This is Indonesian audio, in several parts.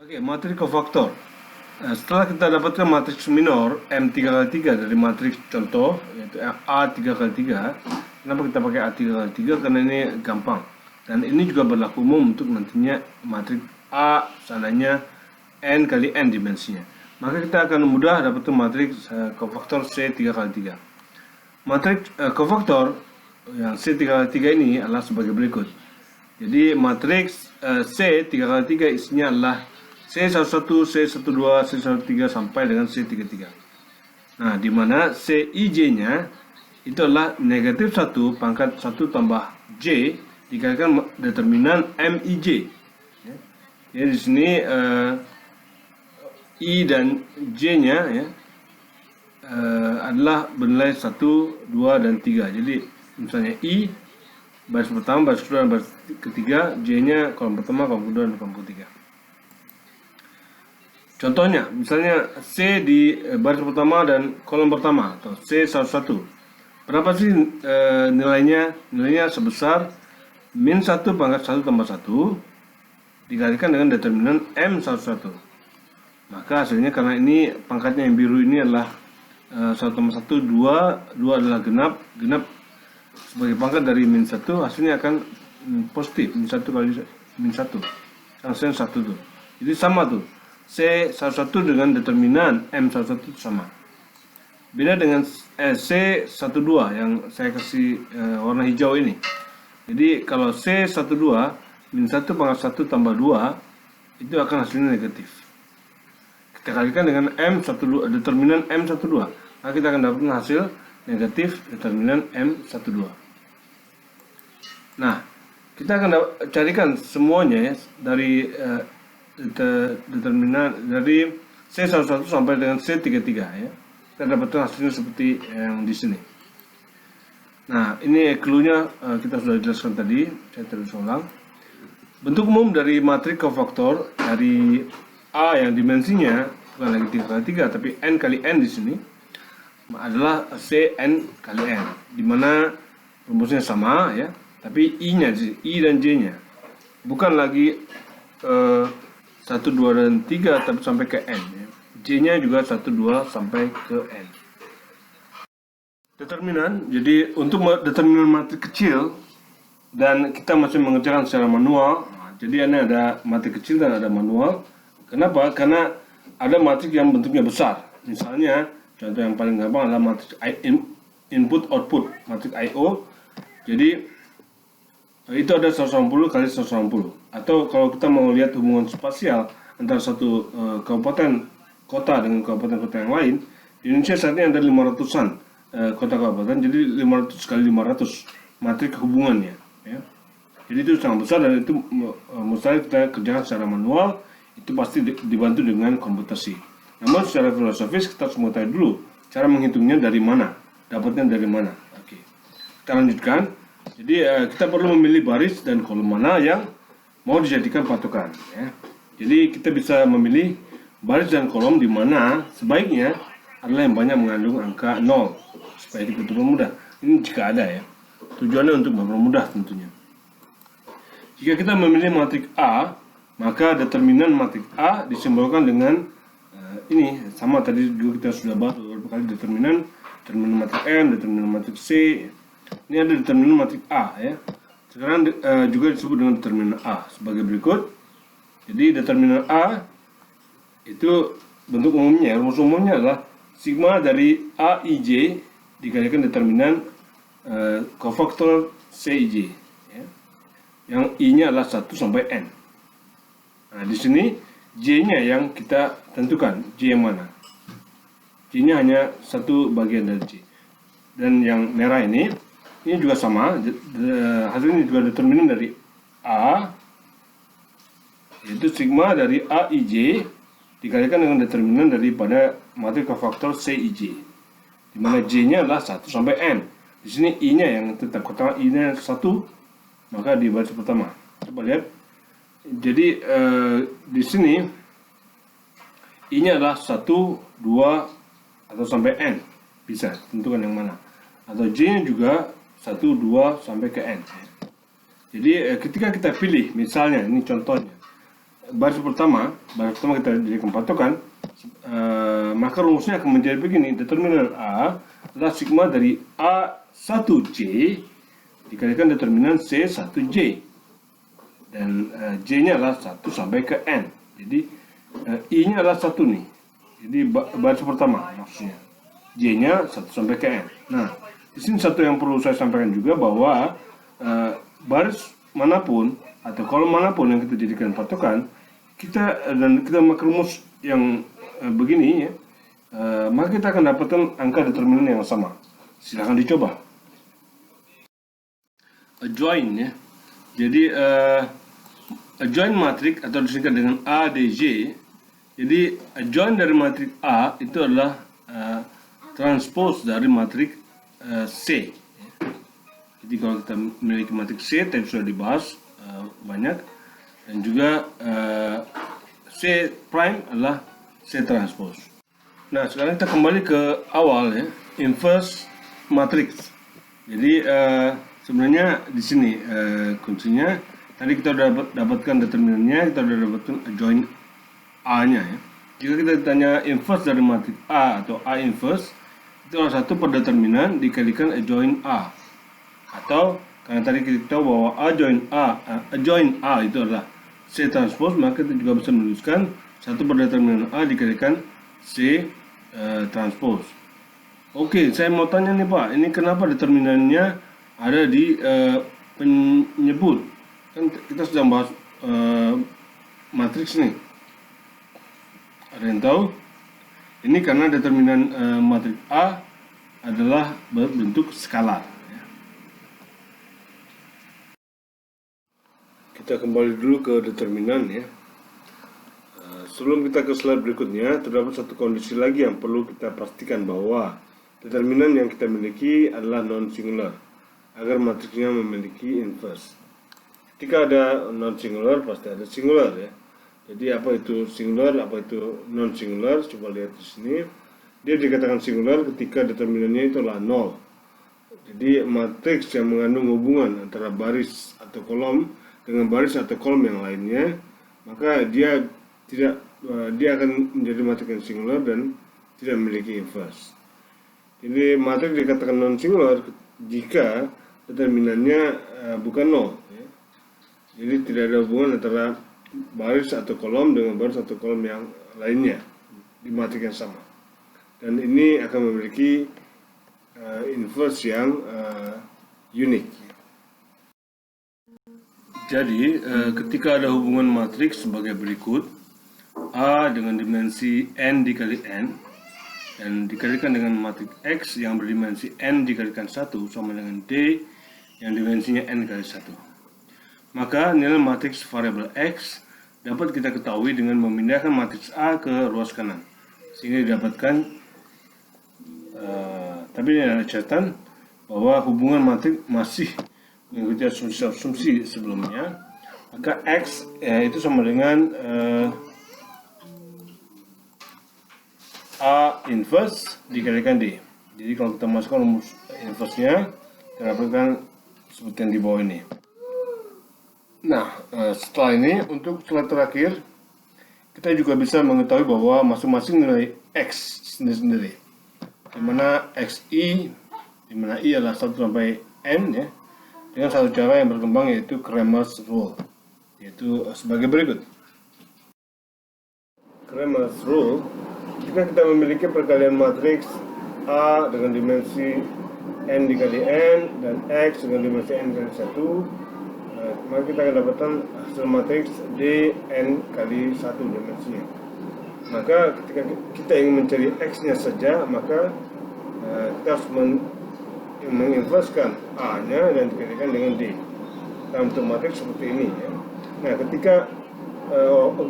Oke, matriks kofaktor. Setelah kita dapatkan matriks minor M3 kali 3 dari matriks contoh, yaitu A3 kali 3. Kenapa kita pakai A3 kali 3? Karena ini gampang. Dan ini juga berlaku umum untuk nantinya matriks A seandainya N kali N dimensinya. Maka kita akan mudah dapatkan matriks kofaktor C3 kali 3. Matriks kofaktor yang C3 kali 3 ini adalah sebagai berikut. Jadi matriks C3 kali 3 isinya adalah C11, C12, C13 sampai dengan C33. Nah, di mana Cij-nya itu adalah negatif 1 pangkat 1 tambah J dikalikan determinan Mij. Ya. Jadi di sini I dan J-nya ya, adalah bernilai 1, 2, dan 3. Jadi misalnya I baris pertama, baris kedua, dan baris ketiga, J-nya kolom pertama, kolom kedua, dan kolom ketiga. Contohnya, misalnya C di baris pertama dan kolom pertama atau C11. Berapa sih nilainya? Nilainya sebesar min 1 pangkat 1 tambah 1 dikalikan dengan determinan M11. Maka hasilnya, karena ini pangkatnya yang biru ini adalah 1 tambah 1, 2 adalah genap sebagai pangkat dari min 1, hasilnya akan positif, min 1 kali min 1. Hasilnya 1 tuh. Jadi sama tuh. C11 dengan determinan M11 itu sama. Beda dengan C12 yang saya kasih warna hijau ini. Jadi kalau C12 min 1 pangkat 1 tambah 2 itu akan hasilnya negatif. Kita kalikan dengan M12, determinan M12, maka kita akan dapatkan hasil negatif determinan M12. Nah, kita akan carikan semuanya ya dari determinan dari C11 sampai dengan C33 ya. Kita dapatkan hasilnya seperti yang di sini. Nah, ini clue-nya kita sudah jelaskan tadi, saya terus ulang. Bentuk umum dari matriks kofaktor dari A yang dimensinya bukan lagi 3 kali 3 tapi N kali N di sini adalah Cn kali N, di mana rumusnya sama ya, tapi I-nya, I dan J-nya bukan lagi 1, 2, dan 3 tapi sampai ke N ya. J-nya juga 1, 2 sampai ke N. Determinan, jadi untuk determinan matriks kecil dan kita masih mengerjakan secara manual. Jadi ini ada matriks kecil dan ada manual. Kenapa? Karena ada matriks yang bentuknya besar. Misalnya contoh yang paling gampang adalah matriks input output, matriks I/O. Jadi itu ada 180 kali 180. Atau kalau kita mau lihat hubungan spasial antara satu kabupaten kota dengan kabupaten kota yang lain, di Indonesia saat ini ada 500-an kota kabupaten, jadi 500 kali 500 matriks hubungannya ya. Jadi itu sangat besar dan itu mustahil kita kerjakan secara manual, itu pasti dibantu dengan komputasi. Namun secara filosofis kita harus mengetahui dulu cara menghitungnya dari mana, dapatnya dari mana. Oke, kita lanjutkan. Jadi kita perlu memilih baris dan kolom mana yang mau dijadikan patokan ya. Jadi kita bisa memilih baris dan kolom di mana sebaiknya adalah yang banyak mengandung angka 0 supaya kita mudah. Ini jika ada ya. Tujuannya untuk mempermudah tentunya. Jika kita memilih matriks A, maka determinan matriks A disimbolkan dengan ini sama tadi juga kita sudah bahas beberapa kali, determinan matriks M, determinan matriks C. Ini ada determinan matriks A ya. Sekarang juga disebut dengan determinan A sebagai berikut. Jadi determinan A itu bentuk umumnya, rumus umumnya adalah sigma dari Aij dikalikan determinan kofaktor Cij ya. Yang I-nya adalah 1 sampai N. Nah, di sini J-nya yang kita tentukan, J yang mana? J-nya hanya satu bagian dari J. Dan yang merah ini juga sama, hasilnya juga determinan dari A, yaitu sigma dari Aij dikalikan dengan determinan daripada matriks kofaktor Cij, di mana J-nya adalah 1 sampai N. Di sini I-nya yang tetap katakan I-nya 1, maka di baris pertama. Coba lihat. Jadi di sini I-nya adalah 1, 2 atau sampai N. Bisa tentukan yang mana. Atau J-nya juga 1, 2 sampai ke N. Jadi ketika kita pilih, misalnya ini contohnya, baris pertama kita jadikan patokan, maka rumusnya akan menjadi begini. Determinan A adalah sigma dari A1J dikalikan determinan C1J, dan J-nya adalah 1 sampai ke N. Jadi I-nya adalah 1 nih. Jadi baris pertama maksudnya. J-nya 1 sampai ke N. Nah, di sini satu yang perlu saya sampaikan juga bahwa baris manapun atau kolom manapun yang kita jadikan patokan, kita pakai rumus yang begini ya, maka kita akan dapatkan angka determinan yang sama. Silahkan dicoba. Adjoin ya. Jadi adjoin matrik atau disingkat dengan ADJ. Jadi adjoin dari matrik A itu adalah transpose dari matrik C. Jadi kalau kita memiliki matrik C, tadi sudah dibahas banyak, dan juga C prime adalah C transpose. Nah, sekarang kita kembali ke awal ya, inverse matrix. Jadi sebenarnya di sini kuncinya tadi kita sudah dapatkan determinannya, kita sudah dapatkan adjoin A-nya ya. Jika kita ditanya inverse dari matrik A atau A inverse, itu adalah 1 per determinan dikalikan adjoin A. Atau karena tadi kita tahu bahwa adjoin A itu adalah C transpose, maka kita juga bisa menuliskan 1 per determinan A dikalikan C transpose. Oke, saya mau tanya nih Pak, ini kenapa determinannya ada di penyebut? Kan kita sedang bahas matriks nih. Ada yang tahu? Ini karena determinan matriks A adalah berbentuk skalar. Kita kembali dulu ke determinan ya. Sebelum kita ke slide berikutnya, terdapat satu kondisi lagi yang perlu kita pastikan, bahwa determinan yang kita miliki adalah non-singular agar matriksnya memiliki inverse. Ketika ada non-singular pasti ada singular ya. Jadi apa itu singular, apa itu non-singular? Coba lihat di sini. Dia dikatakan singular ketika determinannya itu adalah 0. Jadi matriks yang mengandung hubungan antara baris atau kolom dengan baris atau kolom yang lainnya, maka dia akan menjadi matriks yang singular dan tidak memiliki inverse. Jadi matriks dikatakan non-singular jika determinannya bukan 0 ya. Jadi tidak ada hubungan antara baris atau kolom dengan baris atau kolom yang lainnya di matriks yang sama, dan ini akan memiliki inverse yang unik. Jadi ketika ada hubungan matriks sebagai berikut, A dengan dimensi n dikali n dan dikalikan dengan matriks X yang berdimensi n dikalikan 1 sama dengan D yang dimensinya n kali 1. Maka nilai matriks variabel X dapat kita ketahui dengan memindahkan matriks A ke ruas kanan, sehingga didapatkan tapi ini ada catatan bahwa hubungan matriks masih mengikuti asumsi sebelumnya. Maka X itu sama dengan A inverse dikalikan D. Jadi kalau kita masukkan rumus inverse-nya, kita dapatkan seperti yang di bawah ini. Nah, setelah ini untuk slide terakhir, kita juga bisa mengetahui bahwa masing-masing nilai X sendiri-sendiri, dimana XI, dimana I adalah 1 sampai N ya, dengan satu cara yang berkembang, yaitu Cramer's Rule, yaitu sebagai berikut. Cramer's Rule, jika kita memiliki perkalian matriks A dengan dimensi N dikali N dan X dengan dimensi N kali 1, maka kita akan dapatkan hasil matriks D N kali 1 dimensinya. Maka ketika kita ingin mencari X-nya saja, maka kita harus menginverskan A-nya dan dikalikan dengan D dalam bentuk matriks seperti ini ya. Nah, ketika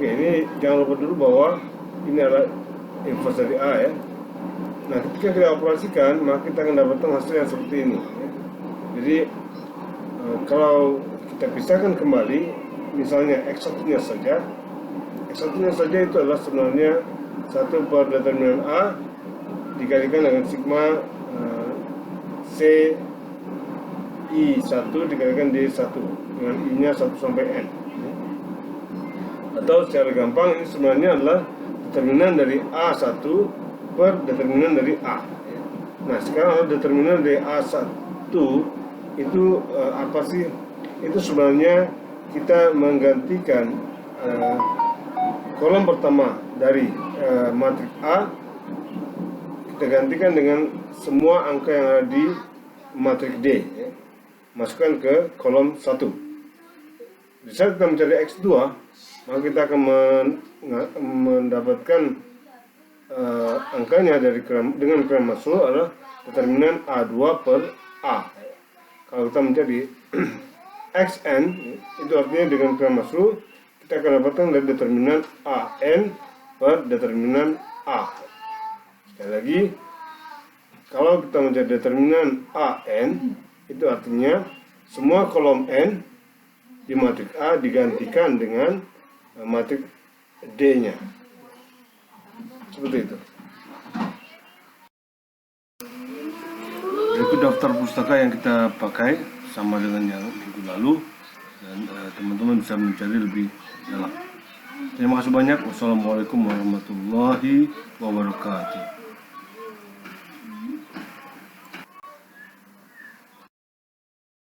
ini jangan lupa dulu bahwa ini adalah inverse dari A ya. Nah, ketika kita operasikan, maka kita akan dapatkan hasil yang seperti ini ya. Jadi kalau kita pisahkan kembali, misalnya X1-nya saja, X1-nya saja itu adalah sebenarnya 1 per determinan A dikalikan dengan sigma C I1 dikalikan D1 dengan I-nya 1 sampai N. Atau secara gampang ini sebenarnya adalah determinan dari A1 per determinan dari A. Nah, sekarang determinan dari A1 itu apa sih? Itu sebenarnya kita menggantikan kolom pertama dari matriks A, kita gantikan dengan semua angka yang ada di matriks D, masukkan ke kolom 1. Di saat kita mencari X2, maka kita akan mendapatkan angkanya dengan kram Maslow adalah determinan A2 per A. Kalau kita mencari Xn, itu artinya dengan kram Maslow kita akan dapatkan dari determinan An per determinan A. Sekali lagi, kalau kita mencari determinan An, itu artinya semua kolom N di matriks A digantikan dengan matriks D-nya. Seperti itu. Itu daftar pustaka yang kita pakai sama dengan yang minggu lalu, dan teman-teman bisa mencari lebih dalam. Terima kasih banyak. Wassalamualaikum warahmatullahi wabarakatuh.